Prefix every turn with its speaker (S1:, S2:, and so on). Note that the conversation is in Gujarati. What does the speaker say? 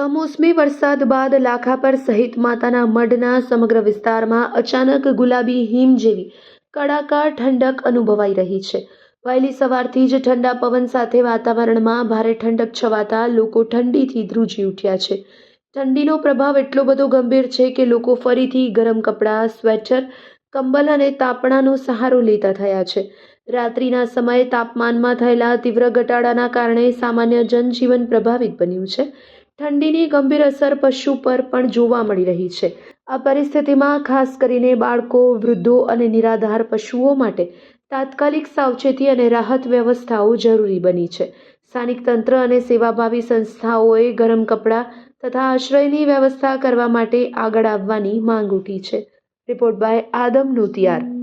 S1: કમોસમી વરસાદ બાદ લાખાપર સહિત માતાના મઢના સમગ્ર વિસ્તારમાં અચાનક ગુલાબી હિમ જેવી કડાકા ઠંડક અનુભવાઈ રહી છે. વહેલી સવારથી જ ઠંડા પવન સાથે વાતાવરણમાં ભારે ઠંડક છવાતા લોકો ઠંડીથી ધ્રુજી ઉઠ્યા છે. ઠંડીનો પ્રભાવ એટલો બધો ગંભીર છે કે લોકો ફરીથી ગરમ કપડાં, સ્વેટર, કંબલ અને તાપણાનો સહારો લેતા થયા છે. રાત્રિના સમયે તાપમાનમાં થયેલા તીવ્ર ઘટાડાના કારણે સામાન્ય જનજીવન પ્રભાવિત બન્યું છે. ઠંડીની ગંભીર અસર પશુ પર પણ જોવા મળી રહી છે. આ પરિસ્થિતિમાં ખાસ કરીને બાળકો, વૃદ્ધો અને નિરાધાર પશુઓ માટે તાત્કાલિક સાવચેતી અને રાહત વ્યવસ્થાઓ જરૂરી બની છે. સ્થાનિક તંત્ર અને સેવાભાવી સંસ્થાઓએ ગરમ કપડાં તથા આશ્રયની વ્યવસ્થા કરવા માટે આગળ આવવાની માંગ ઉઠી છે. Report by Adam Notiyar.